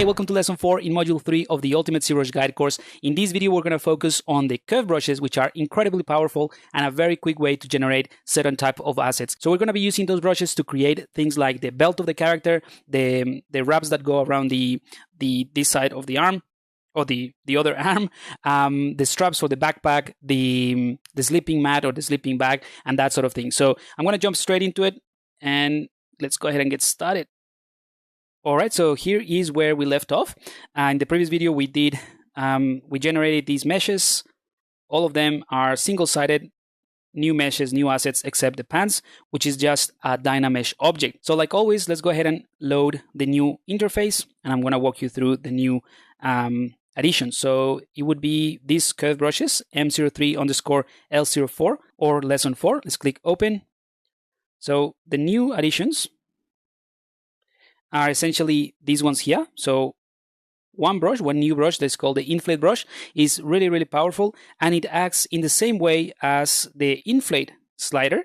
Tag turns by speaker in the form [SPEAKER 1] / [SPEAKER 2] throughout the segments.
[SPEAKER 1] Hey, welcome to lesson 4 in module 3 of the Ultimate ZBrush Guide course. In this video, we're going to focus on the curve brushes, which are incredibly powerful and a very quick way to generate certain type of assets. So we're going to be using those brushes to create things like the belt of the character, the wraps that go around this side of the arm, or the other arm, the straps for the backpack, the sleeping mat or the sleeping bag, and that sort of thing. So I'm going to jump straight into it, and let's go ahead and get started. All right, so here is where we left off. In the previous video, we generated these meshes. All of them are single-sided, new meshes, new assets, except the pants, which is just a Dynamesh object. So like always, let's go ahead and load the new interface, and I'm going to walk you through the new additions. So it would be these curve brushes, M03_L04 or lesson 4. Let's click open. So the new additions are essentially these ones here. So one new brush that's called the inflate brush is really, really powerful, and it acts in the same way as the inflate slider.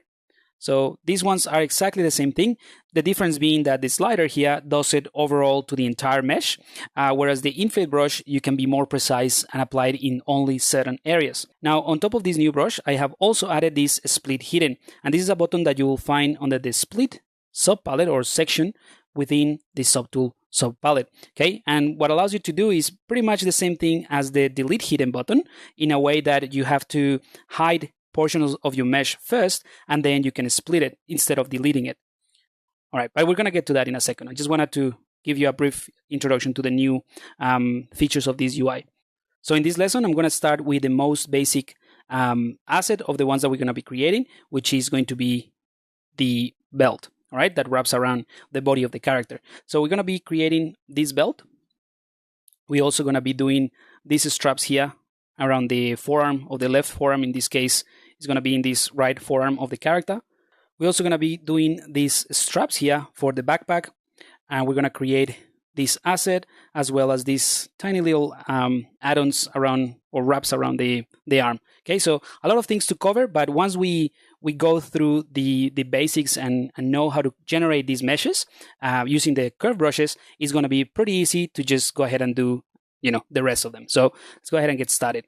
[SPEAKER 1] So these ones are exactly the same thing. The difference being that the slider here does it overall to the entire mesh, whereas the inflate brush, you can be more precise and apply it in only certain areas. Now, on top of this new brush, I have also added this split hidden, and this is a button that you will find under the split subpalette or section within the subtool subpalette. Okay, and what allows you to do is pretty much the same thing as the delete hidden button, in a way that you have to hide portions of your mesh first, and then you can split it instead of deleting it. All right, but we're going to get to that in a second. I just wanted to give you a brief introduction to the new features of this UI. So in this lesson, I'm going to start with the most basic asset of the ones that we're going to be creating, which is going to be the belt. All right, that wraps around the body of the character. So we're going to be creating this belt. We're also going to be doing these straps here around the forearm, or the left forearm in this case is going to be in this right forearm of the character. We're also going to be doing these straps here for the backpack, and we're going to create this asset as well as these tiny little add-ons around or wraps around the arm. Okay, so a lot of things to cover, but once we go through the basics and know how to generate these meshes using the curve brushes, it's going to be pretty easy to just go ahead and do the rest of them. So let's go ahead and get started.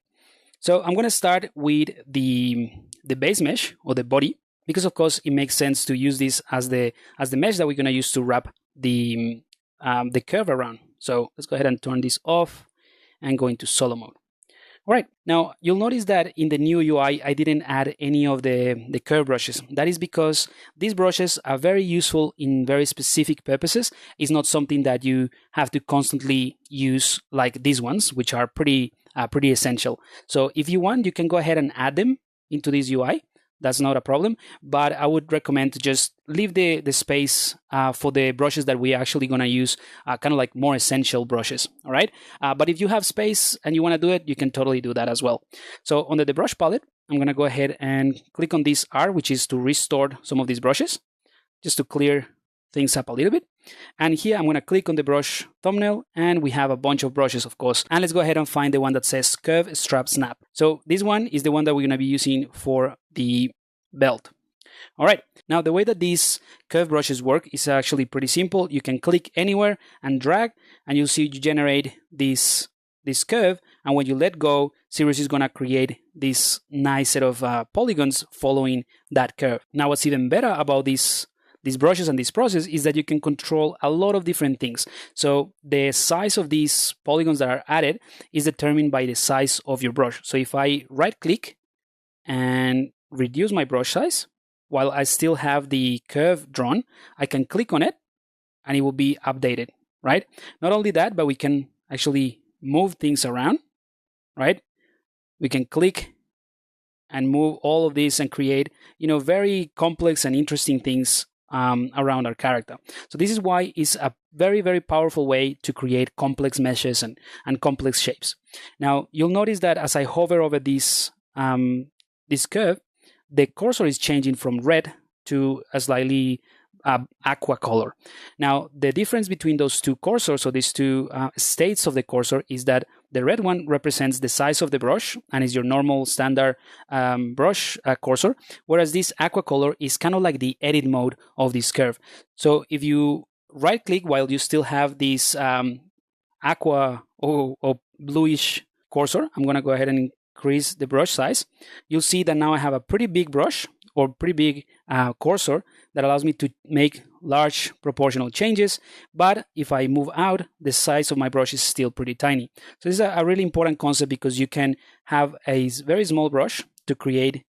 [SPEAKER 1] So I'm going to start with the base mesh or the body, because of course it makes sense to use this as the mesh that we're going to use to wrap the curve around. So let's go ahead and turn this off and go into solo mode. All right, now you'll notice that in the new UI, I didn't add any of the curve brushes. That is because these brushes are very useful in very specific purposes. It's not something that you have to constantly use like these ones, which are pretty essential. So if you want, you can go ahead and add them into this UI. That's not a problem, but I would recommend to just leave the space for the brushes that we're actually going to use, kind of like more essential brushes, all right? But if you have space and you want to do it, you can totally do that as well. So under the brush palette, I'm going to go ahead and click on this R, which is to restore some of these brushes, just to clear things up a little bit. And here I'm going to click on the brush thumbnail, and we have a bunch of brushes, of course. And let's go ahead and find the one that says Curve Strap Snap. So this one is the one that we're going to be using for the belt. All right, now the way that these curve brushes work is actually pretty simple. You can click anywhere and drag, and you'll see you generate this curve. And when you let go, ZBrush is going to create this nice set of polygons following that curve. Now, what's even better about these brushes and this process is that you can control a lot of different things. So the size of these polygons that are added is determined by the size of your brush. So if I right click and reduce my brush size while I still have the curve drawn, I can click on it and it will be updated, right? Not only that, but we can actually move things around, right? We can click and move all of this and create, very complex and interesting things around our character. So this is why it's a very, very powerful way to create complex meshes and complex shapes. Now, you'll notice that as I hover over this curve, the cursor is changing from red to a slightly aqua color. Now, the difference between those two cursors, or these two states of the cursor, is that the red one represents the size of the brush and is your normal standard brush cursor, whereas this aqua color is kind of like the edit mode of this curve. So if you right click while you still have this aqua or bluish cursor, I'm going to go ahead and increase the brush size. You'll see that now I have a pretty big brush or pretty big cursor that allows me to make large proportional changes. But if I move out, the size of my brush is still pretty tiny. So this is a really important concept, because you can have a very small brush to create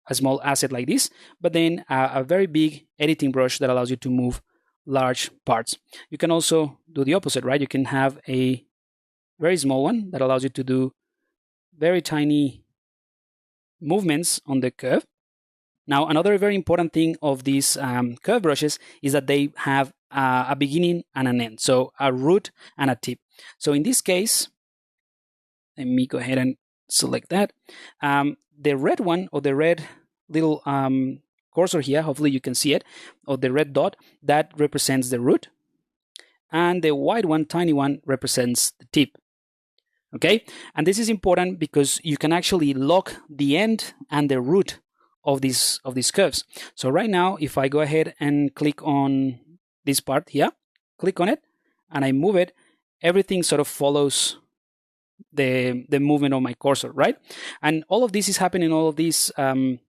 [SPEAKER 1] a small asset like this, but then a very big editing brush that allows you to move large parts. You can also do the opposite, right? You can have a very small one that allows you to do very tiny movements on the curve. Now, another very important thing of these curve brushes is that they have a beginning and an end, so a root and a tip. So in this case, let me go ahead and select that. The red one, or the red little cursor here, hopefully you can see it, or the red dot, that represents the root. And the white one, tiny one, represents the tip. Okay, and this is important because you can actually lock the end and the root of these curves. So right now, if I go ahead and click on this part here, click on it, and I move it, everything sort of follows the movement of my cursor, right? And all of this is happening, all of this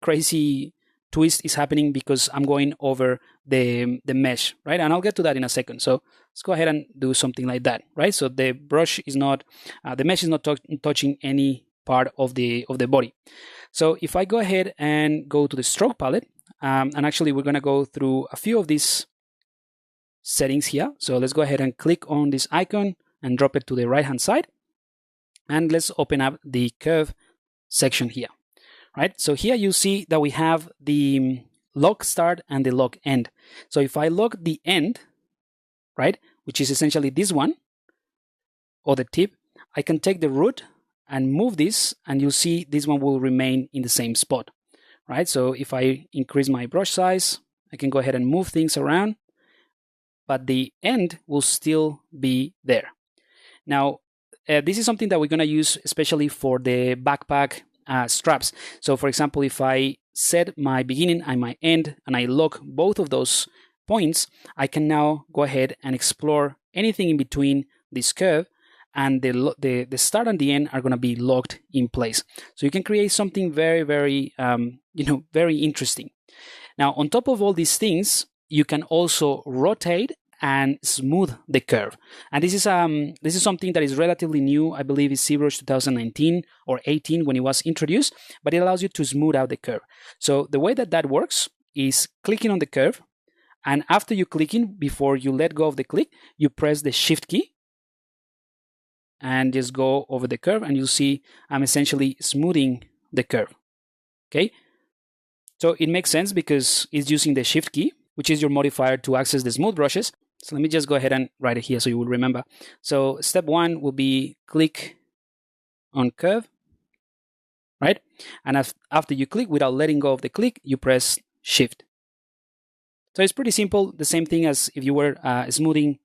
[SPEAKER 1] crazy twist is happening because I'm going over the mesh, right? And I'll get to that in a second. So let's go ahead and do something like that, right? So the brush is not, the mesh is not touching any part of the body. So if I go ahead and go to the stroke palette, and actually we're going to go through a few of these settings here. So let's go ahead and click on this icon and drop it to the right hand side. And let's open up the curve section here, right? So here you see that we have the lock start and the lock end. So if I lock the end, right, which is essentially this one, or the tip, I can take the root and move this, and you'll see this one will remain in the same spot, right? So if I increase my brush size, I can go ahead and move things around, but the end will still be there. Now, this is something that we're going to use especially for the backpack straps. So for example, if I set my beginning and my end and I lock both of those points, I can now go ahead and explore anything in between this curve, and the start and the end are going to be locked in place. So you can create something very, very, very interesting. Now, on top of all these things, you can also rotate and smooth the curve. And this is something that is relatively new. I believe it's ZBrush 2019 or 18 when it was introduced, but it allows you to smooth out the curve. So the way that works is clicking on the curve, and after you clicking, before you let go of the click, you press the Shift key and just go over the curve, and you'll see I'm essentially smoothing the curve. Okay, so it makes sense because it's using the Shift key, which is your modifier to access the smooth brushes. So let me just go ahead and write it here so you will remember. So step 1 will be click on curve, right? And after you click, without letting go of the click, you press Shift. So it's pretty simple, the same thing as if you were smoothing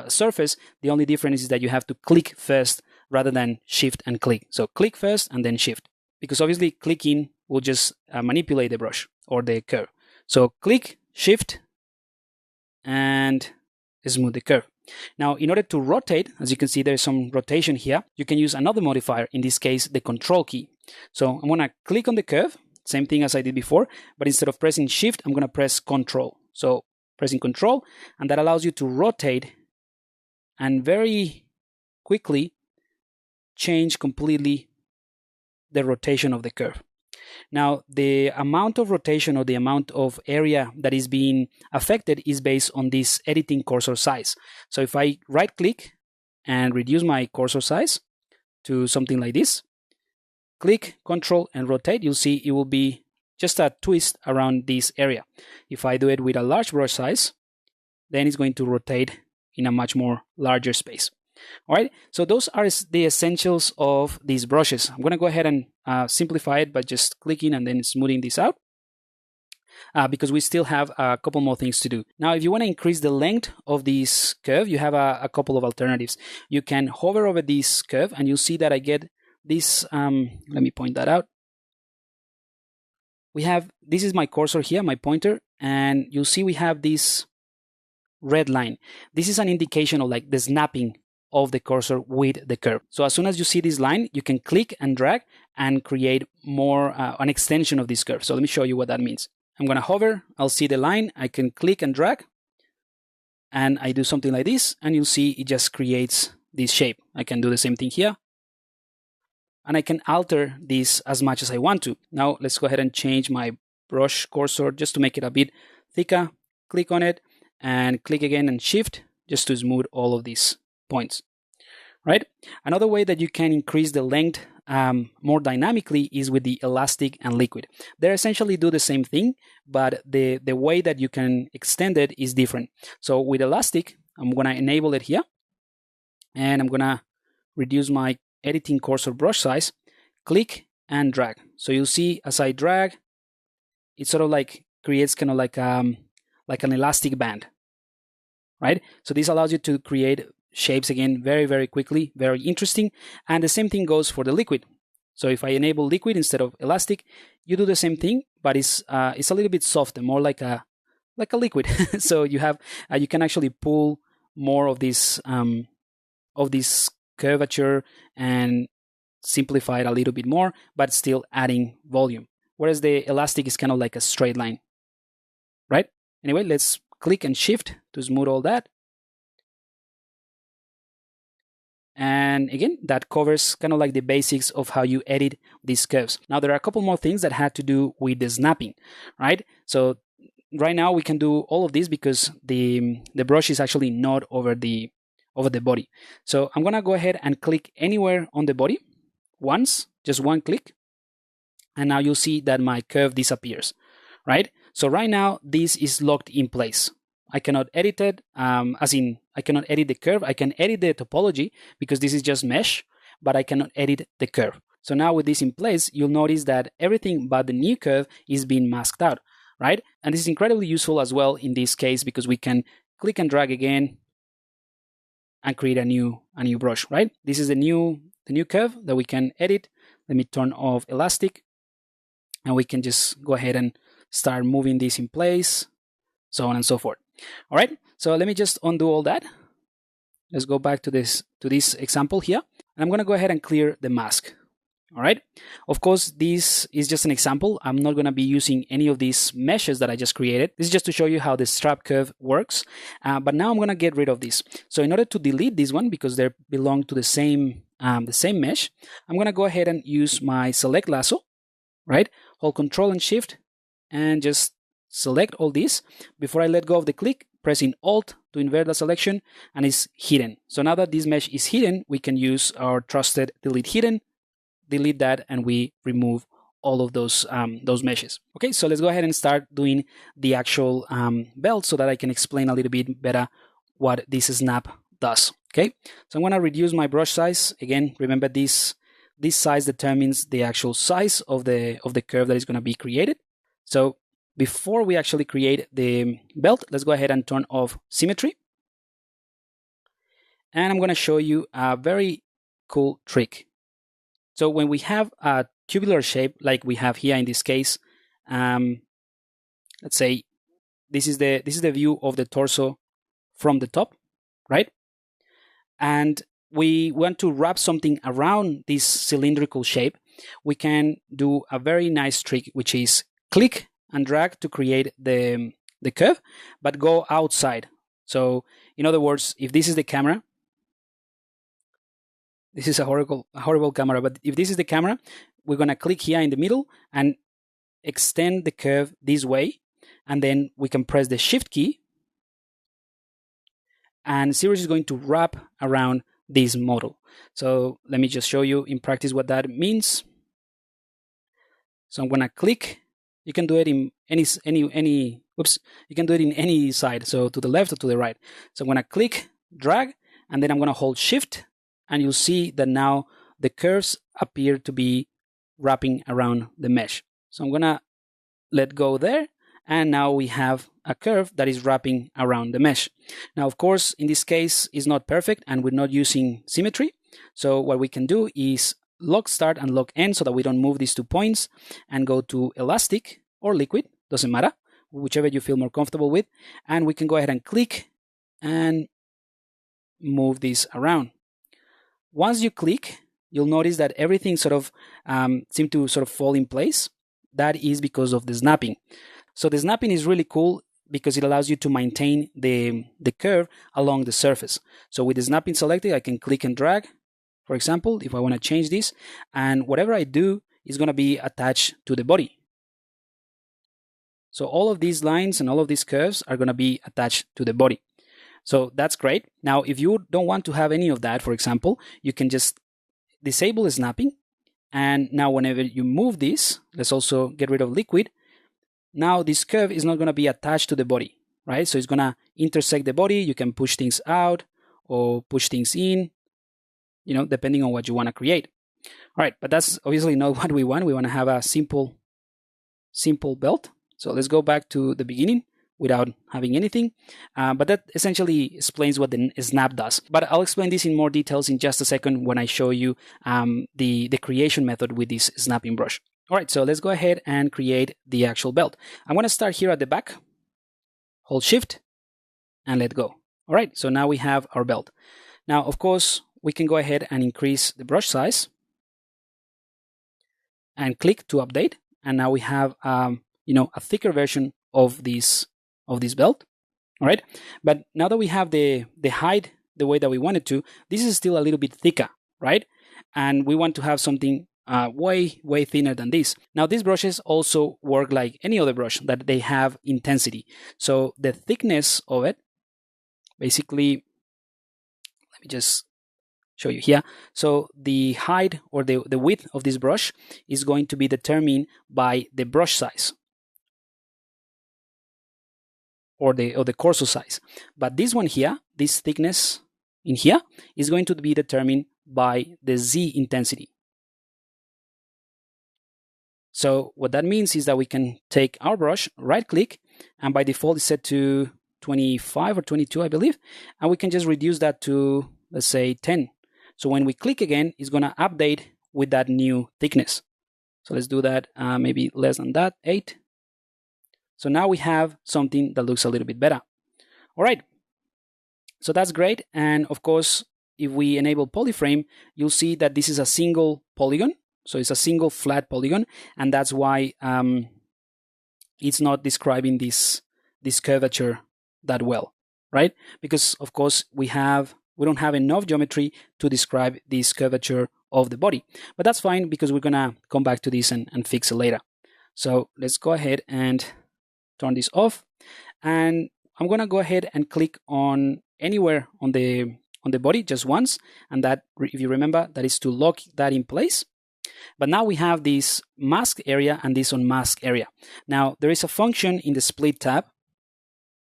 [SPEAKER 1] surface. The only difference is that you have to click first rather than Shift and click. So click first and then Shift, because obviously clicking will just manipulate the brush or the curve. So click, Shift, and smooth the curve. Now, in order to rotate, as you can see, there's some rotation here. You can use another modifier, in this case, the Control key. So I'm going to click on the curve, same thing as I did before, but instead of pressing Shift, I'm going to press Control. So pressing Control, and that allows you to rotate and very quickly change completely the rotation of the curve. Now, the amount of rotation or the amount of area that is being affected is based on this editing cursor size. So if I right click and reduce my cursor size to something like this, click, Control, and rotate, you'll see it will be just a twist around this area. If I do it with a large brush size, then it's going to rotate in a much more larger space. All right, so those are the essentials of these brushes. I'm going to go ahead and simplify it by just clicking and then smoothing this out, because we still have a couple more things to do. Now, if you want to increase the length of this curve, you have a couple of alternatives. You can hover over this curve, and you'll see that I get this. Let me point that out. This is my cursor here, my pointer, and you'll see we have this red line. This is an indication of like the snapping of the cursor with the curve. So as soon as you see this line, you can click and drag and create more an extension of this curve. So let me show you what that means. I'm going to hover, I'll see the line, I can click and drag, and I do something like this, and you'll see it just creates this shape. I can do the same thing here, and I can alter this as much as I want to. Now let's go ahead and change my brush cursor just to make it a bit thicker. Click on it and click again and shift just to smooth all of these points, right? Another way that you can increase the length more dynamically is with the elastic and liquid. They essentially do the same thing, but the way that you can extend it is different. So with elastic, I'm going to enable it here, and I'm going to reduce my editing cursor brush size, click and drag. So you'll see as I drag, it sort of like creates kind of like an elastic band, right? So this allows you to create shapes again very, very quickly, very interesting. And the same thing goes for the liquid. So if I enable liquid instead of elastic, you do the same thing, but it's a little bit softer, more like a liquid. So you have you can actually pull more of this curvature and simplify it a little bit more, but still adding volume. Whereas the elastic is kind of like a straight line, right? Anyway, let's click and shift to smooth all that. And again, that covers kind of like the basics of how you edit these curves. Now, there are a couple more things that had to do with the snapping, right? So right now we can do all of this because the brush is actually not over the body. So I'm gonna go ahead and click anywhere on the body once, just one click, and now you'll see that my curve disappears, right? So right now this is locked in place. I cannot edit it, as in I cannot edit the curve. I can edit the topology because this is just mesh, but I cannot edit the curve. So now with this in place, you'll notice that everything but the new curve is being masked out, right? And this is incredibly useful as well in this case because we can click and drag again and create a new brush, right? This is the new curve that we can edit. Let me turn off elastic, and we can just go ahead and start moving this in place, so on and so forth. All right, so let me just undo all that. Let's go back to this example here. And I'm going to go ahead and clear the mask. All right. Of course, this is just an example. I'm not going to be using any of these meshes that I just created. This is just to show you how the strap curve works. But now I'm going to get rid of this. So in order to delete this one, because they belong to the same mesh, I'm going to go ahead and use my select lasso, right? Hold Control and Shift and just select all this. Before I let go of the click, pressing Alt to invert the selection, and it's hidden. So now that this mesh is hidden, we can use our trusted delete hidden, delete that, and we remove all of those meshes. Okay, so let's go ahead and start doing the actual belt so that I can explain a little bit better what this snap does. Okay, so I'm going to reduce my brush size. Again, remember this size determines the actual size of the curve that is going to be created. So before we actually create the belt, let's go ahead and turn off symmetry. And I'm going to show you a very cool trick. So when we have a tubular shape like we have here in this case, let's say this is the view of the torso from the top, right? And we want to wrap something around this cylindrical shape. We can do a very nice trick, which is click and drag to create the curve, but go outside. So in other words, if this is the camera, this is a horrible camera, but if this is the camera, we're going to click here in the middle and extend the curve this way, and then we can press the Shift key, and Cirrus is going to wrap around this model. So let me just show you in practice what that means. So I'm going to click. You can do it in you can do it in any side, so to the left or to the right. So I'm going to click, drag, and then I'm going to hold Shift, and you'll see that now the curves appear to be wrapping around the mesh. So I'm going to let go there, and now we have a curve that is wrapping around the mesh. Now, of course, in this case, it's not perfect, and we're not using symmetry. So what we can do is lock start and lock end so that we don't move these 2 points, and go to elastic or liquid, doesn't matter, whichever you feel more comfortable with. And we can go ahead and click and move this around. once you click, you'll notice that everything sort of seems to sort of fall in place. That is because of the snapping. So the snapping is really cool because it allows you to maintain the curve along the surface. So with the snapping selected, I can click and drag, for example, if I want to change this, and whatever I do is going to be attached to the body. So all of these lines and all of these curves are going to be attached to the body. So that's great. Now, if you don't want to have any of that, for example, you can just disable the snapping. And now whenever you move this, let's also get rid of liquid. Now this curve is not going to be attached to the body, right? So it's going to intersect the body. You can push things out or push things in, depending on what you want to create. All right, but that's obviously not what we want. We want to have a simple belt. So let's go back to the beginning without having anything. But that essentially explains what the snap does. But I'll explain this in more details in just a second when I show you the creation method with this snapping brush. All right, so let's go ahead and create the actual belt. I'm going to start here at the back, hold Shift, and let go. All right, so now we have our belt. Now, of course, we can go ahead and increase the brush size and click to update. And now we have, a thicker version of this belt. All right, but now that we have the height the way that we want it to, this is still a little bit thicker, right? And we want to have something way thinner than this. Now these brushes also work like any other brush, that they have intensity. So the thickness of it, basically, let me just show you here. So the height or the width of this brush is going to be determined by the brush size or the torso size. But this one here, this thickness in here, is going to be determined by the Z intensity. So what that means is that we can take our brush, right click, and by default it's set to 25 or 22, I believe, and we can just reduce that to, let's say, 10. So when we click again, it's going to update with that new thickness. So let's do that, maybe less than that, 8. So now we have something that looks a little bit better. All right, so that's great. And of course, if we enable polyframe, you'll see that this is a single polygon. So it's a single flat polygon, and that's why it's not describing this curvature that well, right? Because of course we don't have enough geometry to describe this curvature of the body. But that's fine because we're gonna come back to this and fix it later. So let's go ahead and turn this off, and I'm gonna go ahead and click on anywhere on the body just once, and that, if you remember, that is to lock that in place. But now we have this mask area and this unmask area. Now there is a function in the split tab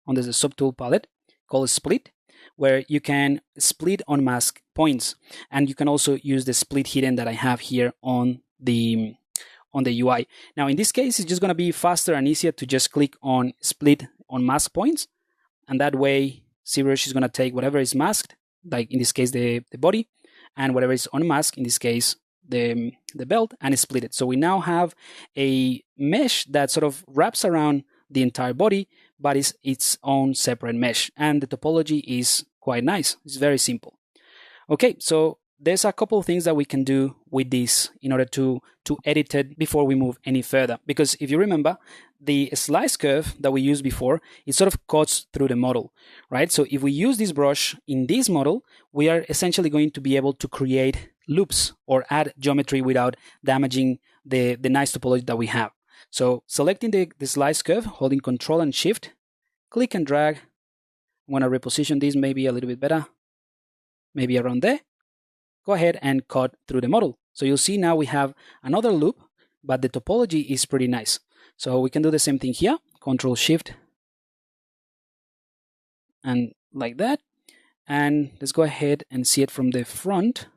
[SPEAKER 1] under the subtool palette called split, where you can split unmask points, and you can also use the split hidden that I have here on the UI. Now in this case, it's just going to be faster and easier to just click on split unmask points, and that way ZBrush is going to take whatever is masked, like in this case the body, and whatever is unmasked, in this case the belt, and split it. So we now have a mesh that sort of wraps around the entire body, but is its own separate mesh, and the topology is quite nice. It's very simple. Okay, so there's a couple of things that we can do with this in order to edit it before we move any further. Because if you remember, the slice curve that we used before, it sort of cuts through the model, right? So if we use this brush in this model, we are essentially going to be able to create loops or add geometry without damaging the nice topology that we have. So selecting the slice curve, holding Control and Shift, click and drag. I'm going to reposition this maybe a little bit better, maybe around there. Go ahead and cut through the model. So you'll see now we have another loop, but the topology is pretty nice. So we can do the same thing here, Control Shift, and like that. And let's go ahead and see it from the front.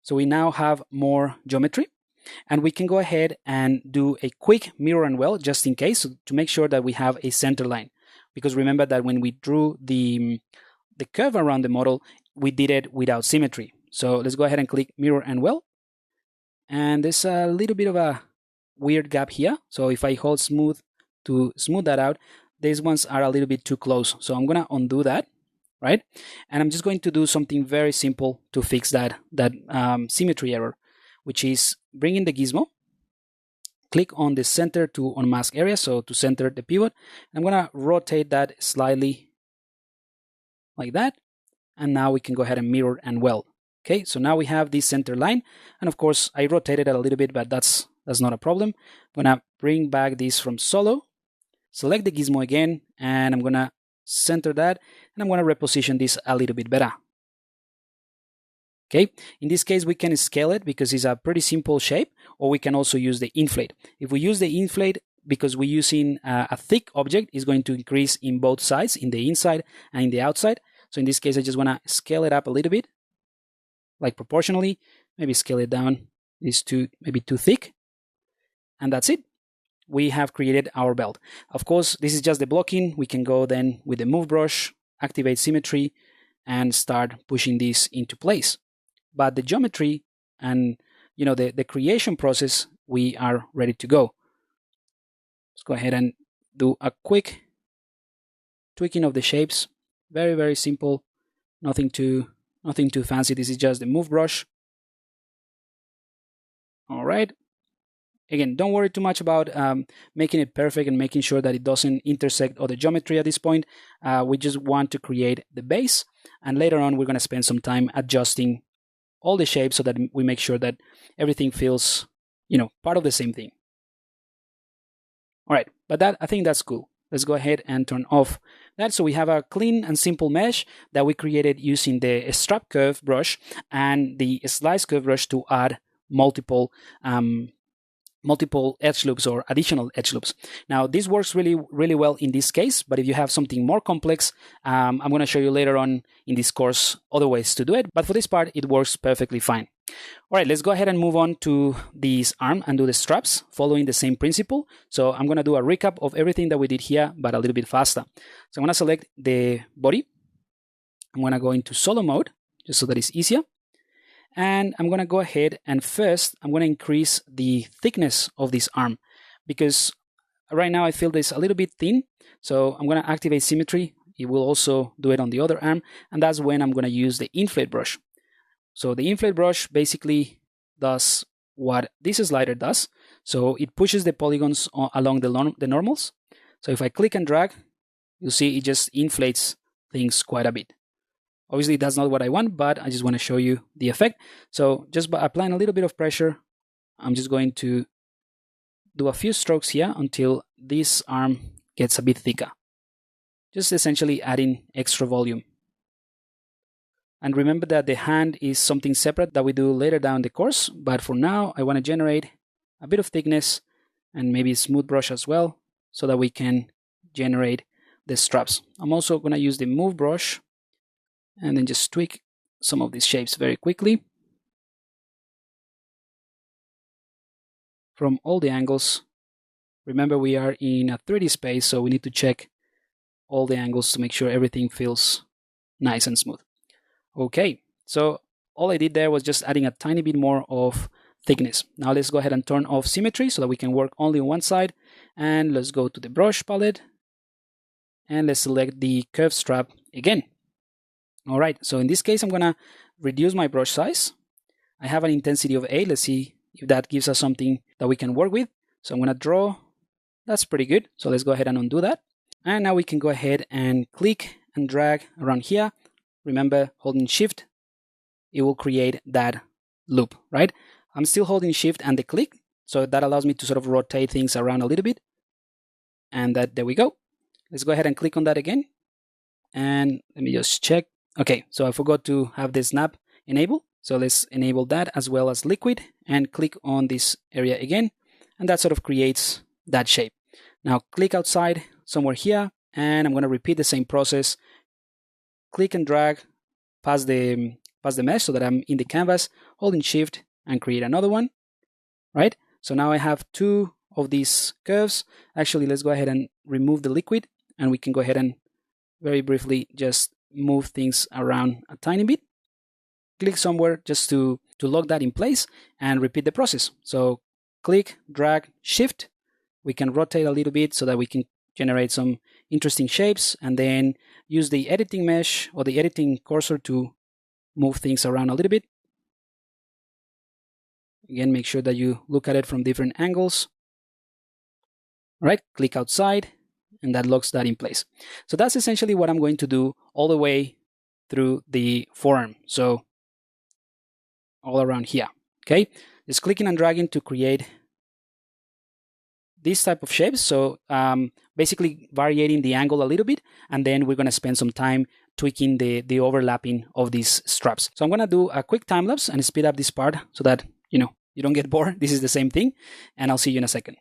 [SPEAKER 1] So we now have more geometry, and we can go ahead and do a quick mirror and weld just in case, to make sure that we have a center line. Because remember that when we drew the curve around the model, we did it without symmetry. So let's go ahead and click mirror and weld. And there's a little bit of a weird gap here. So if I hold smooth to smooth that out, these ones are a little bit too close. So I'm going to undo that. right? And I'm just going to do something very simple to fix that symmetry error, which is bringing the gizmo, click on the center to unmask area, so to center the pivot. I'm going to rotate that slightly like that, and now we can go ahead and mirror and weld. Okay, so now we have this center line, and of course I rotated it a little bit, but that's not a problem. I'm going to bring back this from solo, select the gizmo again, and I'm going to center that, and I'm going to reposition this a little bit better. Okay, in this case we can scale it because it's a pretty simple shape, or we can also use the inflate. If we use the inflate, because we're using a thick object, it's going to increase in both sides, in the inside and in the outside. So in this case I just want to scale it up a little bit, like proportionally, maybe scale it down, it's maybe too thick, and that's it. We have created our belt. Of course, this is just the blocking. We can go then with the move brush, activate symmetry, and start pushing this into place. But the geometry and the creation process, we are ready to go. Let's go ahead and do a quick tweaking of the shapes. Very, very simple. Nothing too fancy. This is just the move brush. All right. Again, don't worry too much about making it perfect and making sure that it doesn't intersect other geometry at this point. We just want to create the base, and later on we're going to spend some time adjusting all the shapes so that we make sure that everything feels, part of the same thing. All right, but I think that's cool. Let's go ahead and turn off that. So we have a clean and simple mesh that we created using the strap curve brush and the slice curve brush to add multiple edge loops or additional edge loops. Now this works really, really well in this case, but if you have something more complex, I'm going to show you later on in this course other ways to do it, but for this part it works perfectly fine. All right, let's go ahead and move on to this arm and do the straps following the same principle. So I'm going to do a recap of everything that we did here, but a little bit faster. So I'm going to select the body. I'm going to go into solo mode just so that it's easier. And I'm going to go ahead and first, I'm going to increase the thickness of this arm because right now I feel this a little bit thin. So I'm going to activate symmetry. It will also do it on the other arm. And that's when I'm going to use the inflate brush. So the inflate brush basically does what this slider does. So it pushes the polygons along the normals. So if I click and drag, you'll see it just inflates things quite a bit. Obviously, that's not what I want, but I just want to show you the effect. So just by applying a little bit of pressure, I'm just going to do a few strokes here until this arm gets a bit thicker. Just essentially adding extra volume. And remember that the hand is something separate that we do later down the course, but for now, I want to generate a bit of thickness and maybe smooth brush as well so that we can generate the straps. I'm also going to use the move brush and then just tweak some of these shapes very quickly from all the angles. Remember, we are in a 3D space, so we need to check all the angles to make sure everything feels nice and smooth. Okay, so all I did there was just adding a tiny bit more of thickness. Now let's go ahead and turn off symmetry so that we can work only on one side. And let's go to the brush palette and let's select the curve strap again. All right, so in this case, I'm going to reduce my brush size. I have an intensity of 8. Let's see if that gives us something that we can work with. So I'm going to draw. That's pretty good. So let's go ahead and undo that. And now we can go ahead and click and drag around here. Remember, holding Shift, it will create that loop, right? I'm still holding Shift and the click. So that allows me to sort of rotate things around a little bit. And there we go. Let's go ahead and click on that again. And let me just check. Okay, so I forgot to have the snap enabled. So let's enable that as well as liquid and click on this area again. And that sort of creates that shape. Now click outside somewhere here, and I'm going to repeat the same process. Click and drag past the mesh so that I'm in the canvas, holding Shift and create another one, right? So now I have two of these curves. Actually, let's go ahead and remove the liquid, and we can go ahead and very briefly just move things around a tiny bit. Click somewhere just to lock that in place and repeat the process. So click, drag, Shift. We can rotate a little bit so that we can generate some interesting shapes, and then use the editing mesh or the editing cursor to move things around a little bit. Again, make sure that you look at it from different angles. All right, click outside, and that locks that in place. So that's essentially what I'm going to do all the way through the forearm. So all around here, okay? Just clicking and dragging to create this type of shapes. So basically varying the angle a little bit, and then we're gonna spend some time tweaking the overlapping of these straps. So I'm gonna do a quick time lapse and speed up this part so that you don't get bored. This is the same thing, and I'll see you in a second.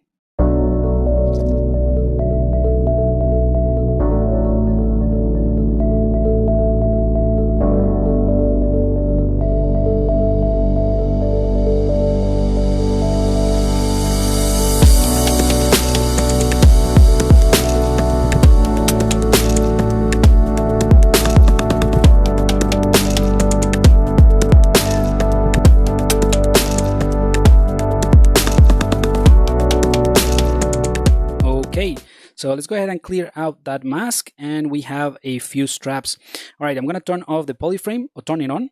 [SPEAKER 1] So let's go ahead and clear out that mask, and we have a few straps. All right, I'm going to turn off the polyframe or turn it on.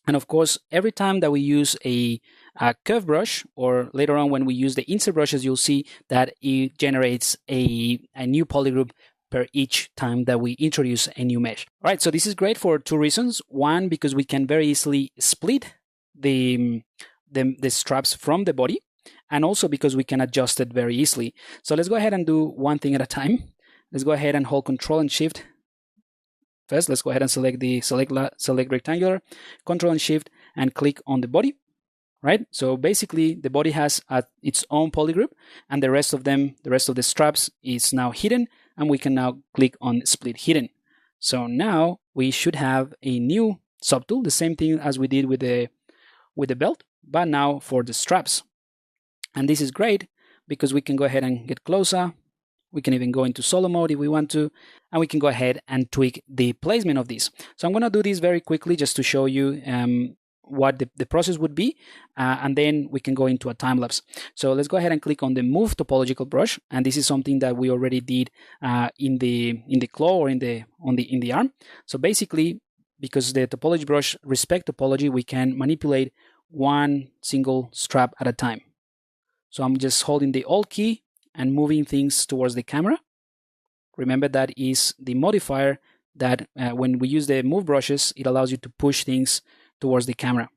[SPEAKER 1] And of course, every time that we use a curve brush, or later on when we use the insert brushes, you'll see that it generates a new polygroup per each time that we introduce a new mesh. All right, so this is great for two reasons. One, because we can very easily split the straps from the body, and also because we can adjust it very easily. So let's go ahead and do one thing at a time. Let's go ahead and hold Control and Shift. First, let's go ahead and select rectangular, Control and Shift, and click on the body. Right? So basically, the body has its own polygroup, and the rest of the straps is now hidden, and we can now click on Split Hidden. So now we should have a new subtool, the same thing as we did with the belt, but now for the straps. And this is great because we can go ahead and get closer. We can even go into solo mode if we want to, and we can go ahead and tweak the placement of this. So I'm going to do this very quickly just to show you what the process would be, and then we can go into a time lapse. So let's go ahead and click on the Move Topological Brush, and this is something that we already did in the claw or in the arm. So basically, because the topology brush respects topology, we can manipulate one single strap at a time. So I'm just holding the Alt key and moving things towards the camera. Remember, that is the modifier that when we use the move brushes, it allows you to push things towards the camera.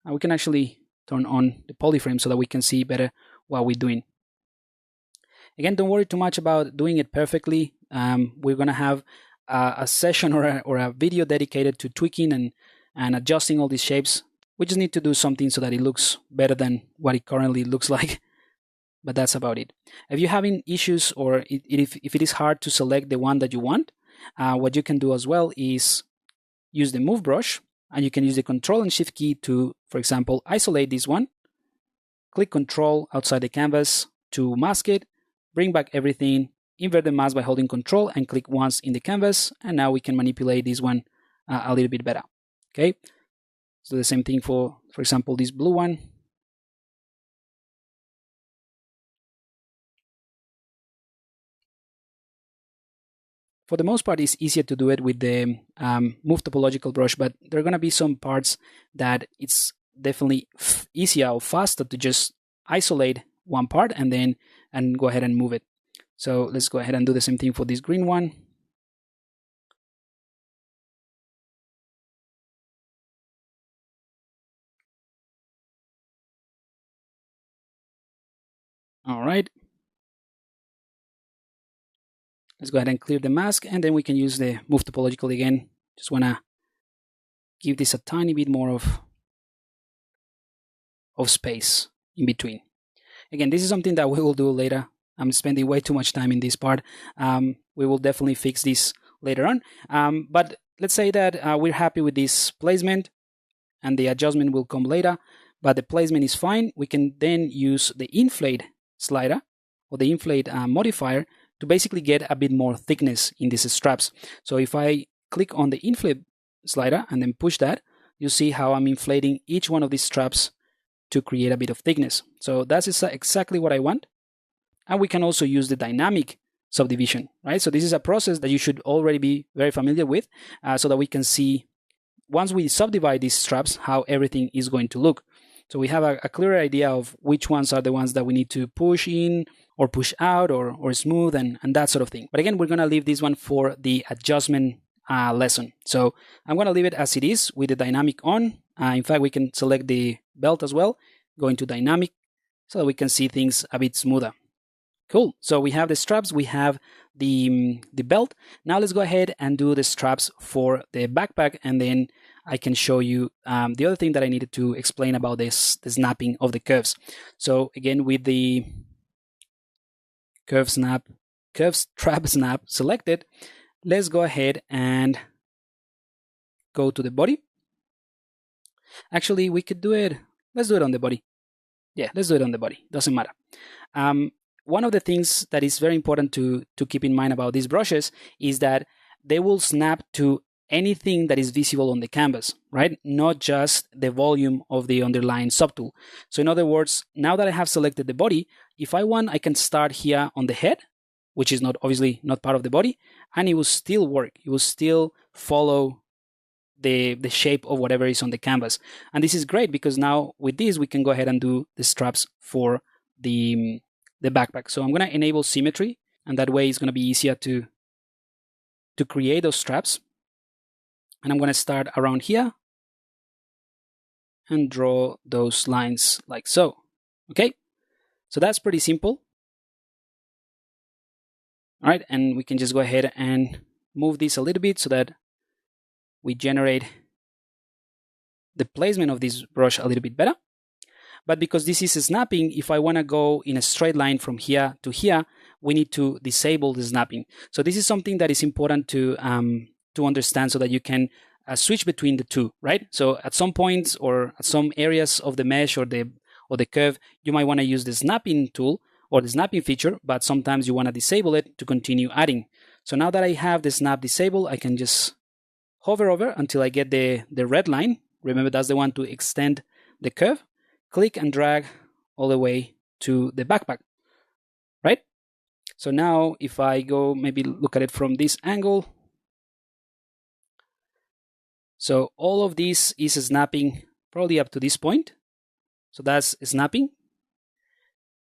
[SPEAKER 1] And we can actually turn on the polyframe so that we can see better what we're doing. Again, don't worry too much about doing it perfectly. We're going to have a session or a video dedicated to tweaking and adjusting all these shapes. We just need to do something so that it looks better than what it currently looks like. But that's about it. If you're having issues or if it is hard to select the one that you want, what you can do as well is use the move brush, and you can use the Control and Shift key to, for example, isolate this one. Click Control outside the canvas to mask it, bring back everything, invert the mask by holding Control and click once in the canvas, and now we can manipulate this one a little bit better. Okay, so the same thing for example, this blue one. For the most part, it's easier to do it with the Move Topological Brush, but there are going to be some parts that it's definitely easier or faster to just isolate one part and go ahead and move it. So let's go ahead and do the same thing for this green one. All right. Let's go ahead and clear the mask, and then we can use the Move Topological again. Just want to give this a tiny bit more of space in between. Again, this is something that we will do later. I'm spending way too much time in this part. We will definitely fix this later on. But let's say that we're happy with this placement, and the adjustment will come later, but the placement is fine. We can then use the inflate slider or the inflate modifier to basically get a bit more thickness in these straps. So if I click on the inflate slider and then push that, you see how I'm inflating each one of these straps to create a bit of thickness. So that's exactly what I want. And we can also use the dynamic subdivision, right? So this is a process that you should already be very familiar with, so that we can see, once we subdivide these straps, how everything is going to look. So we have a clearer idea of which ones are the ones that we need to push in or push out or smooth and that sort of thing. But again, we're going to leave this one for the adjustment lesson. So I'm going to leave it as it is with the dynamic on. In fact, we can select the belt as well, go into dynamic, so that we can see things a bit smoother. Cool. So we have the straps, we have the belt. Now let's go ahead and do the straps for the backpack, and then I can show you the other thing that I needed to explain about this, the snapping of the curves. So again, with the curve strap snap selected, let's go ahead and go to the body. Actually, we could do it, let's do it on the body. Yeah, let's do it on the body, doesn't matter. One of the things that is very important to keep in mind about these brushes is that they will snap to anything that is visible on the canvas, right? Not just the volume of the underlying subtool. So in other words, now that I have selected the body, if I want, I can start here on the head, which is not obviously not part of the body, and it will still work. It will still follow the shape of whatever is on the canvas. And this is great because now with this, we can go ahead and do the straps for the backpack. So I'm going to enable symmetry, and that way it's going to be easier to create those straps. And I'm going to start around here and draw those lines like so. Okay, so that's pretty simple. All right, and we can just go ahead and move this a little bit so that we generate the placement of this brush a little bit better. But because this is snapping, if I want to go in a straight line from here to here, we need to disable the snapping. So this is something that is important to understand, so that you can switch between the two, right? So at some points or at some areas of the mesh or the curve, you might want to use the snapping tool or the snapping feature, but sometimes you want to disable it to continue adding. So now that I have the snap disabled, I can just hover over until I get the red line. Remember, that's the one to extend the curve. Click and drag all the way to the backpack, right? So now if I go maybe look at it from this angle, so all of this is snapping probably up to this point. So that's snapping.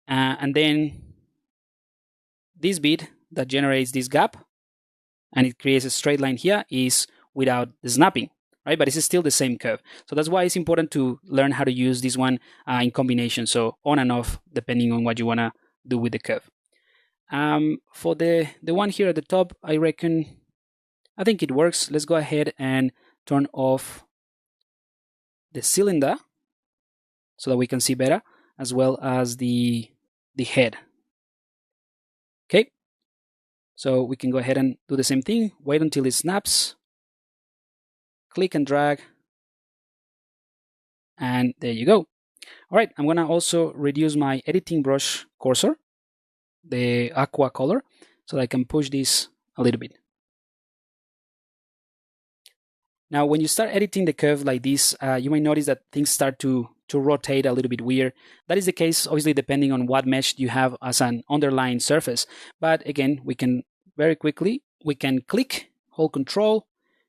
[SPEAKER 1] And then this bit that generates this gap and it creates a straight line here is without the snapping, right? But it's still the same curve. So that's why it's important to learn how to use this one in combination. So on and off, depending on what you want to do with the curve. For the one here at the top, I think it works. Let's go ahead and turn off the cylinder so that we can see better, as well as the head. Okay, so we can go ahead and do the same thing. Wait until it snaps. Click and drag. And there you go. All right, I'm going to also reduce my editing brush cursor, the aqua color, so that I can push this a little bit. Now, when you start editing the curve like this, you might notice that things start to rotate a little bit weird. That is the case, obviously, depending on what mesh you have as an underlying surface. But again, we can very quickly, we can click, hold Control,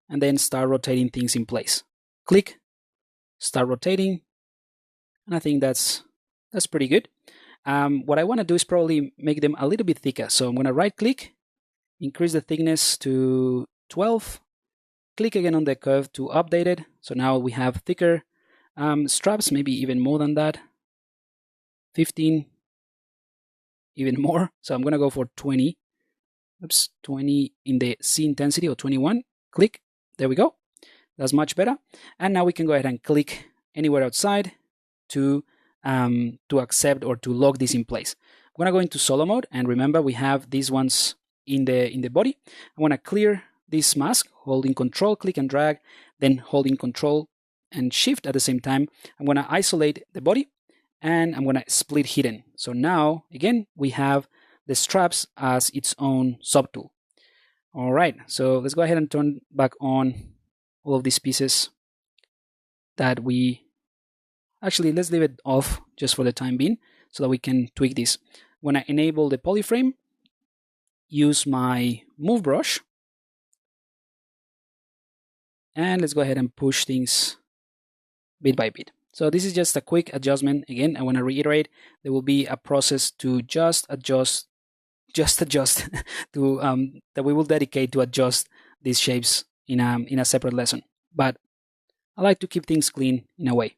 [SPEAKER 1] and then start rotating things in place. Click, start rotating, and I think that's pretty good. What I want to do is probably make them a little bit thicker. So I'm going to right-click, increase the thickness to 12, click again on the curve to update it. So now we have thicker straps, maybe even more than that. 15, even more. So I'm going to go for 20. Oops, 20 in the C intensity, or 21. Click. There we go. That's much better. And now we can go ahead and click anywhere outside to accept or to lock this in place. I'm going to go into solo mode, and remember we have these ones in the body. I want to clear this mask, holding Control, click and drag, then holding Control and Shift at the same time. I'm going to isolate the body, and I'm going to split hidden. So now, again, we have the straps as its own subtool. All right, so let's go ahead and turn back on all of these pieces that we... Actually, let's leave it off just for the time being so that we can tweak this. When I enable the polyframe, use my move brush. And let's go ahead and push things bit by bit. So this is just a quick adjustment. Again, I want to reiterate, there will be a process to just adjust to that we will dedicate to adjust these shapes in a separate lesson. But I like to keep things clean in a way.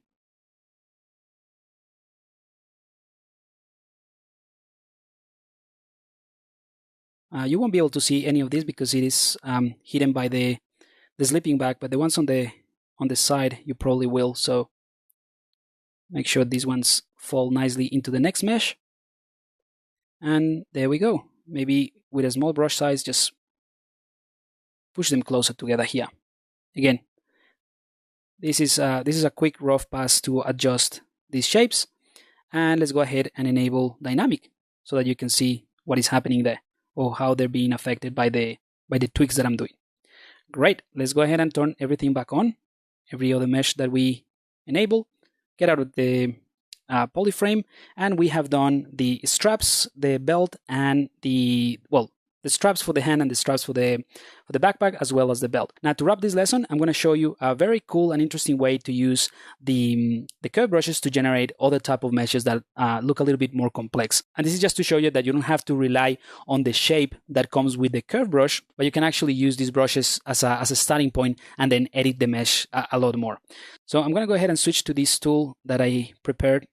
[SPEAKER 1] You won't be able to see any of this because it is hidden by the sleeping bag, but the ones on the side you probably will. So make sure these ones fall nicely into the next mesh. And there we go. Maybe with a small brush size, just push them closer together here. Again, this is a quick rough pass to adjust these shapes. And let's go ahead and enable dynamic so that you can see what is happening there or how they're being affected by the tweaks that I'm doing. Great. Let's go ahead and turn everything back on. Every other mesh that we enable, get out of the polyframe, and we have done the straps, the belt, and the straps for the hand and the straps for the backpack, as well as the belt. Now, to wrap this lesson, I'm going to show you a very cool and interesting way to use the curve brushes to generate other type of meshes that look a little bit more complex. And this is just to show you that you don't have to rely on the shape that comes with the curve brush, but you can actually use these brushes as a starting point and then edit the mesh a lot more. So I'm going to go ahead and switch to this tool that I prepared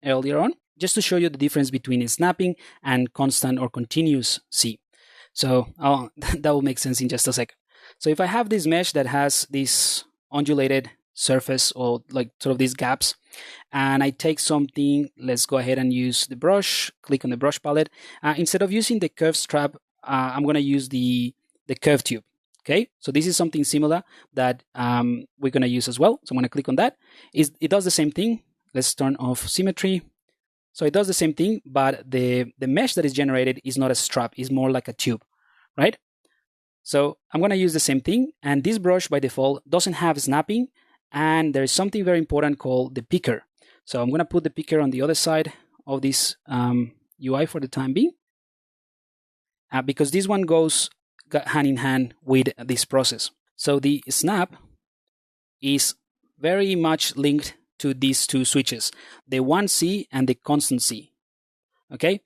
[SPEAKER 1] earlier on, just to show you the difference between snapping and constant or continuous C. So that will make sense in just a second. So if I have this mesh that has this undulated surface or like sort of these gaps, and I take something, let's go ahead and use the brush, click on the brush palette. Instead of using the curve strap, I'm going to use the curve tube. Okay, so this is something similar that we're going to use as well. So I'm going to click on that. It does the same thing. Let's turn off symmetry. So it does the same thing, but the mesh that is generated is not a strap, it's more like a tube, right? So I'm going to use the same thing, and this brush by default doesn't have snapping, and there is something very important called the picker. So I'm going to put the picker on the other side of this UI for the time being, because this one goes hand in hand with this process. So the snap is very much linked to these two switches, the 1C and the constant C. Okay,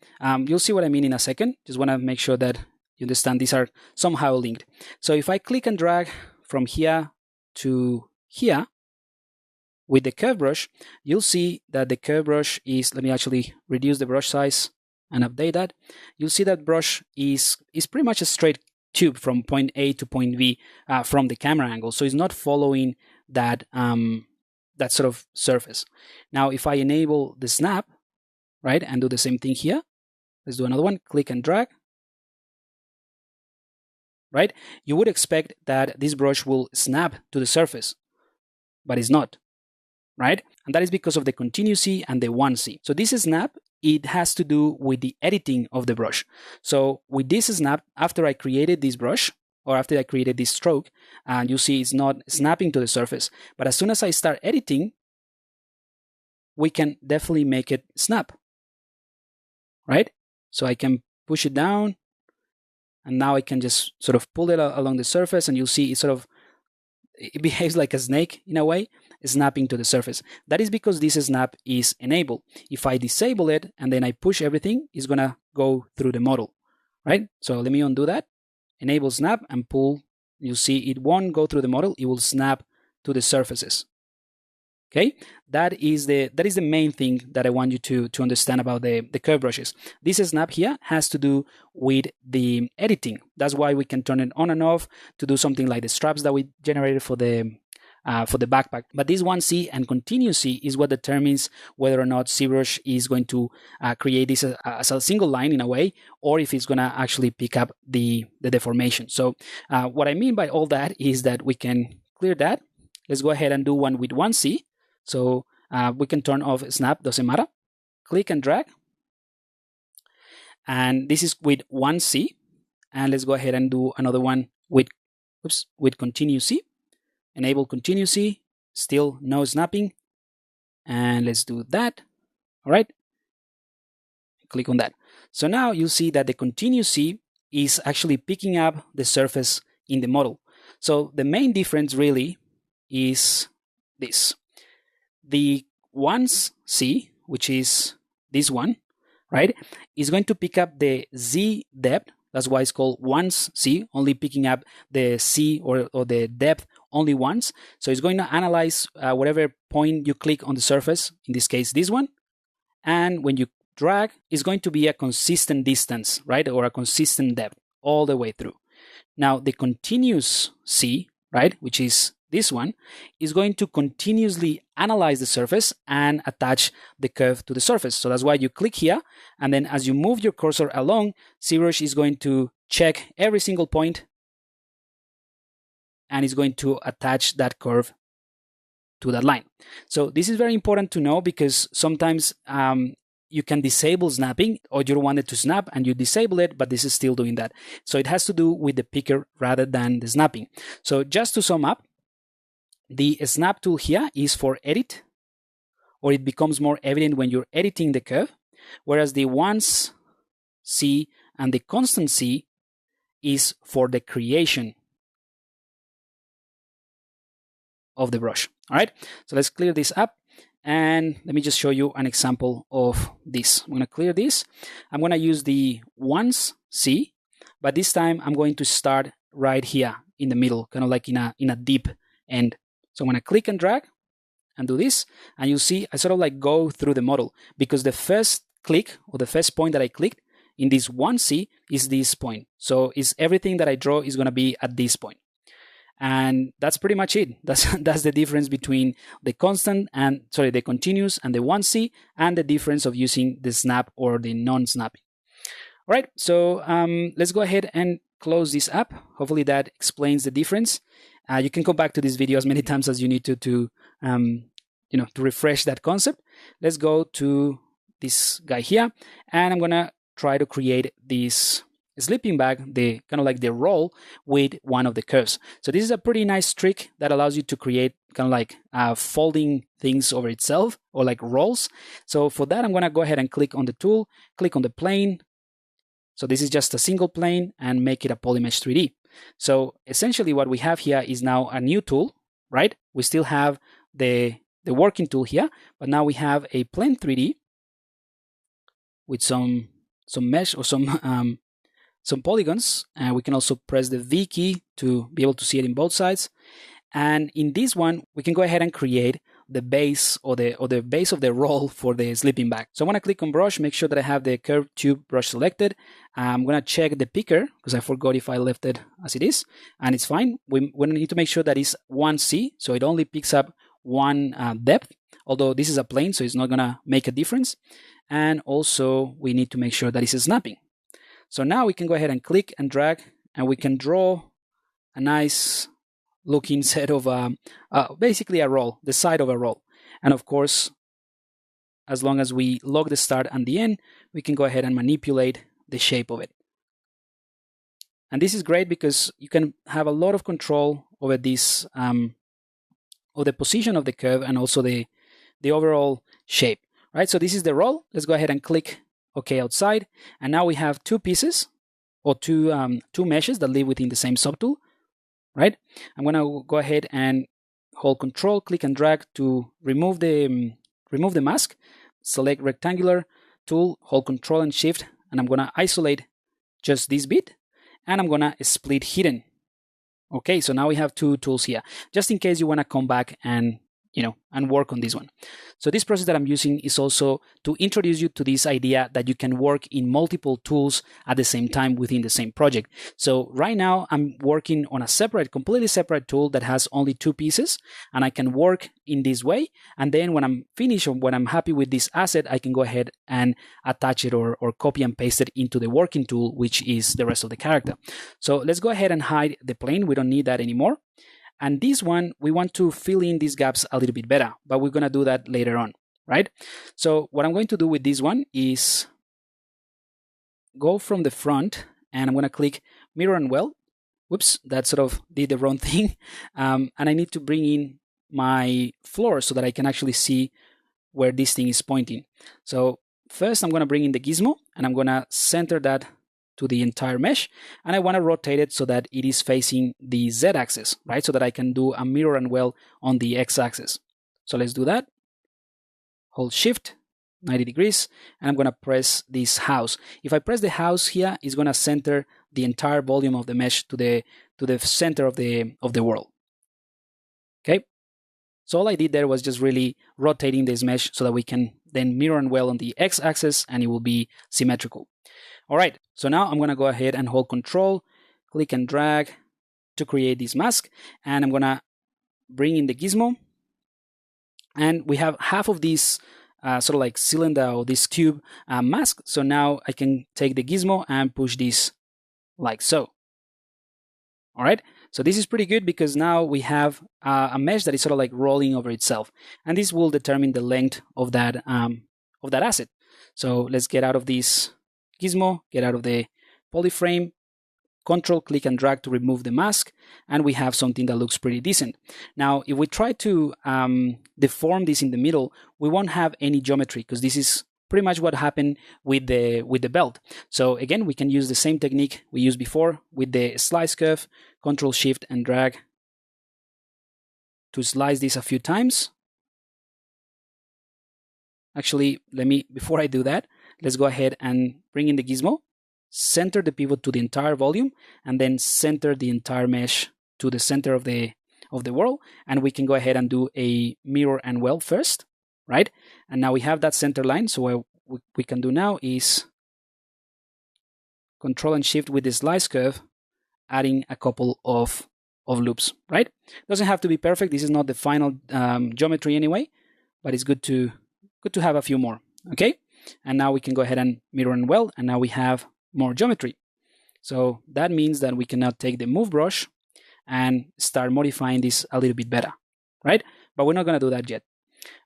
[SPEAKER 1] you'll see what I mean in a second. Just want to make sure that you understand these are somehow linked. So if I click and drag from here to here with the curve brush, you'll see that the curve brush is, let me actually reduce the brush size and update that. You'll see that brush is pretty much a straight tube from point A to point B from the camera angle. So it's not following that that sort of surface. Now, if I enable the snap, right, and do the same thing here, let's do another one, click and drag, right? You would expect that this brush will snap to the surface, but it's not, right? And that is because of the continuous-C and the 1C. So this snap, it has to do with the editing of the brush. So with this snap, after I created this brush, or after I created this stroke, and you see it's not snapping to the surface. But as soon as I start editing, we can definitely make it snap, right? So I can push it down, and now I can just sort of pull it along the surface, and you'll see it behaves like a snake in a way, snapping to the surface. That is because this snap is enabled. If I disable it and then I push everything, it's gonna go through the model, right? So let me undo that. Enable snap and pull. You'll see it won't go through the model, it will snap to the surfaces. Okay, that is the main thing that I want you to understand about the curve brushes. This snap here has to do with the editing. That's why we can turn it on and off to do something like the straps that we generated for the backpack. But this 1C and continuous C is what determines whether or not ZBrush is going to create this as a single line in a way, or if it's going to actually pick up the deformation. So what I mean by all that is that we can clear that. Let's go ahead and do one with 1C. So we can turn off snap, doesn't matter. Click and drag. And this is with 1C. And let's go ahead and do another one with continuous C. Enable continuous C, still no snapping. And let's do that. All right. Click on that. So now you'll see that the continuous C is actually picking up the surface in the model. So the main difference really is this. The 1C, which is this one, right, is going to pick up the Z depth. That's why it's called 1C, only picking up the C or the depth only once. So it's going to analyze whatever point you click on the surface, in this case, this one. And when you drag, it's going to be a consistent distance, right, or a consistent depth all the way through. Now, the continuous C, right, which is this one, is going to continuously analyze the surface and attach the curve to the surface. So that's why you click here, and then as you move your cursor along, ZBrush is going to check every single point and is going to attach that curve to that line. So this is very important to know, because sometimes you can disable snapping, or you don't want it to snap and you disable it, but this is still doing that. So it has to do with the picker rather than the snapping. So just to sum up, the snap tool here is for edit, or it becomes more evident when you're editing the curve, whereas the 1C and the constant C is for the creation of the brush. All right, so let's clear this up, and let me just show you an example of this. I'm going to clear this. I'm going to use the 1C, but this time I'm going to start right here in the middle, kind of like in a deep end. So I'm going to click and drag and do this, and you'll see I sort of like go through the model, because the first click, or the first point that I clicked in this 1C is this point. So is everything that I draw is going to be at this point. And that's pretty much it. That's the difference between the the continuous and the 1C, and the difference of using the snap or the non-snapping. All right, so let's go ahead and close this up. Hopefully that explains the difference. You can go back to this video as many times as you need to refresh that concept. Let's go to this guy here, and I'm gonna try to create this sleeping bag, the kind of like the roll with one of the curves. So this is a pretty nice trick that allows you to create kind of like folding things over itself, or like rolls. So for that, I'm gonna go ahead and click on the tool, click on the plane. So this is just a single plane, and make it a Polymesh 3D. So essentially what we have here is now a new tool, right? We still have the working tool here, but now we have a plane 3D with some mesh or some polygons, and we can also press the V key to be able to see it in both sides. And in this one, we can go ahead and create the base or the base of the roll for the sleeping bag. So I want to click on brush, make sure that I have the curved tube brush selected. I'm going to check the picker, because I forgot if I left it as it is, and it's fine. We need to make sure that it's 1C, so it only picks up one depth, although this is a plane, so it's not going to make a difference. And also we need to make sure that it's snapping. So now we can go ahead and click and drag, and we can draw a nice looking set of basically a roll, the side of a roll. And of course, as long as we lock the start and the end, we can go ahead and manipulate the shape of it. And this is great because you can have a lot of control over this, or the position of the curve, and also the overall shape. Right, so this is the roll. Let's go ahead and click OK outside, and now we have two pieces, or two meshes that live within the same subtool. Right, I'm going to go ahead and hold Control, click and drag to remove the mask. Select rectangular tool, hold Control and Shift, and I'm going to isolate just this bit, and I'm going to split hidden. Okay, so now we have two tools here, just in case you want to come back and work on this one. So this process that I'm using is also to introduce you to this idea that you can work in multiple tools at the same time within the same project. So right now I'm working on a completely separate tool that has only two pieces, and I can work in this way. And then when I'm finished, or when I'm happy with this asset, I can go ahead and attach it or copy and paste it into the working tool, which is the rest of the character. So let's go ahead and hide the plane. We don't need that anymore. And this one, we want to fill in these gaps a little bit better, but we're going to do that later on, right? So what I'm going to do with this one is go from the front, and I'm going to click Mirror and Weld. Whoops, that sort of did the wrong thing. And I need to bring in my floor so that I can actually see where this thing is pointing. So first I'm going to bring in the gizmo, and I'm going to center that to the entire mesh, and I want to rotate it so that it is facing the z-axis, right? So that I can do a mirror and well on the x-axis. So let's do that. Hold Shift, 90 degrees, and I'm going to press this house. If I press the house here, it's going to center the entire volume of the mesh to the center of the world. Okay. So all I did there was just really rotating this mesh so that we can then mirror and well on the x-axis and it will be symmetrical. All right, so now I'm going to go ahead and hold Control, click and drag to create this mask, and I'm going to bring in the gizmo, and we have half of this sort of like cylinder or this cube mask. So now I can take the gizmo and push this like so. All right, so this is pretty good because now we have a mesh that is sort of like rolling over itself, and this will determine the length of that asset. So let's get out of this gizmo, get out of the polyframe, Control, click and drag to remove the mask, and we have something that looks pretty decent. Now, if we try to deform this in the middle, we won't have any geometry because this is pretty much what happened with the belt. So again, we can use the same technique we used before with the slice curve, Control, Shift, and drag to slice this a few times. Actually, before I do that, let's go ahead and bring in the gizmo, center the pivot to the entire volume, and then center the entire mesh to the center of the world. And we can go ahead and do a mirror and well first, right? And now we have that center line. So what we can do now is Control and Shift with the slice curve, adding a couple of loops, right? Doesn't have to be perfect. This is not the final geometry anyway, but it's good to have a few more, okay? And now we can go ahead and mirror and well, and now we have more geometry. So that means that we can now take the move brush and start modifying this a little bit better, right? But we're not going to do that yet.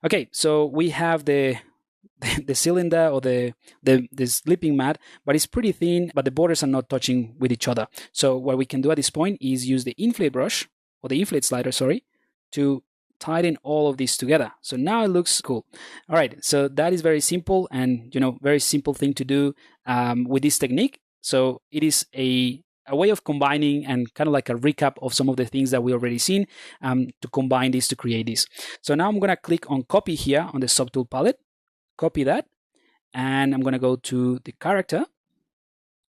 [SPEAKER 1] Okay, so we have the cylinder or the sleeping mat, but it's pretty thin, but the borders are not touching with each other. So what we can do at this point is use the inflate brush, or the inflate slider, sorry, to tighten all of this together. So now it looks cool. All right, so that is very simple, and very simple thing to do with this technique. So it is a way of combining and kind of like a recap of some of the things that we already seen to combine this to create this. So now I'm going to click on copy here on the subtool palette, copy that, and I'm going to go to the character,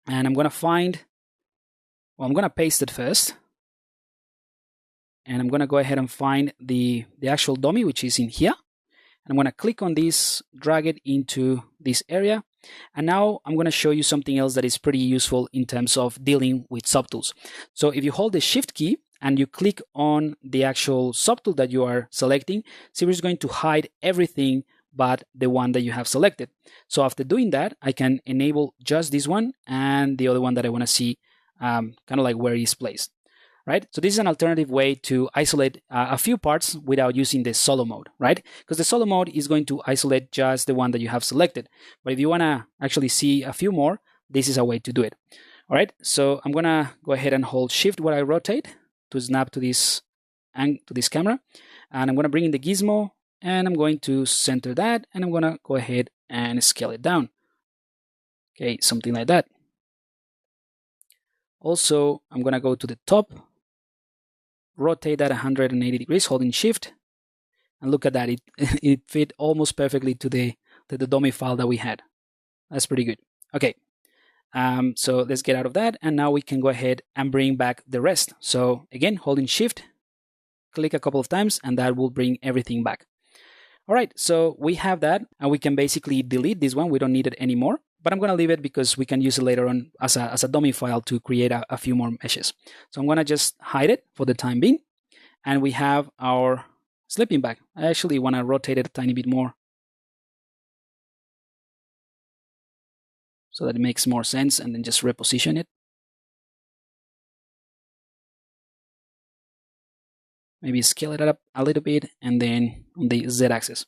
[SPEAKER 1] and I'm going to I'm going to paste it first. And I'm going to go ahead and find the actual dummy, which is in here. And I'm going to click on this, drag it into this area. And now I'm going to show you something else that is pretty useful in terms of dealing with subtools. So if you hold the Shift key and you click on the actual subtool that you are selecting, Civil is going to hide everything but the one that you have selected. So after doing that, I can enable just this one and the other one that I want to see kind of like where it is placed. Right? So this is an alternative way to isolate a few parts without using the solo mode, right? Because the solo mode is going to isolate just the one that you have selected. But if you want to actually see a few more, this is a way to do it. All right, so I'm going to go ahead and hold Shift while I rotate to snap to this camera. And I'm going to bring in the gizmo, and I'm going to center that, and I'm going to go ahead and scale it down. Okay, something like that. Also, I'm going to go to the top, rotate that 180 degrees, holding Shift, and look at that. It fit almost perfectly to the dummy file that we had. That's pretty good. Okay, so let's get out of that, and now we can go ahead and bring back the rest. So again, holding Shift, click a couple of times, and that will bring everything back. All right, so we have that, and we can basically delete this one. We don't need it anymore. But I'm going to leave it because we can use it later on as a dummy file to create a few more meshes. So I'm going to just hide it for the time being. And we have our sleeping bag. I actually want to rotate it a tiny bit more so that it makes more sense, and then just reposition it. Maybe scale it up a little bit, and then on the Z-axis.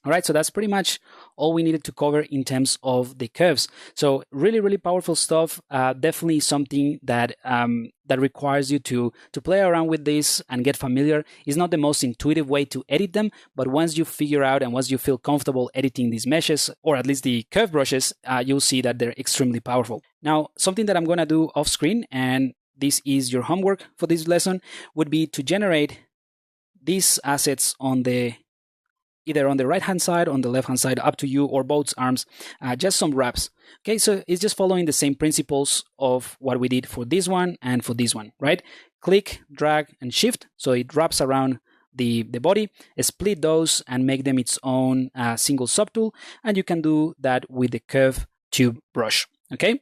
[SPEAKER 1] All right, so that's pretty much all we needed to cover in terms of the curves. So really, really powerful stuff. Definitely something that that requires you to play around with this and get familiar. It's not the most intuitive way to edit them, but once you figure out and once you feel comfortable editing these meshes, or at least the curve brushes, you'll see that they're extremely powerful. Now, something that I'm going to do off screen, and this is your homework for this lesson, would be to generate these assets on the either on the right-hand side, on the left-hand side, up to you, or both arms, just some wraps. Okay, so it's just following the same principles of what we did for this one and for this one, right? Click, drag, and shift, so it wraps around the body. Split those and make them its own single subtool, and you can do that with the curve tube brush, okay?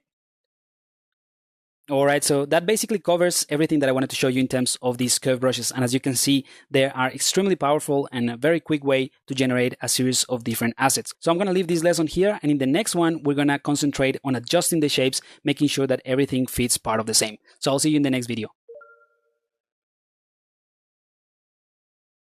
[SPEAKER 1] All right, so that basically covers everything that I wanted to show you in terms of these curve brushes. And as you can see, they are extremely powerful and a very quick way to generate a series of different assets. So I'm going to leave this lesson here. And in the next one, we're going to concentrate on adjusting the shapes, making sure that everything fits part of the same. So I'll see you in the next video.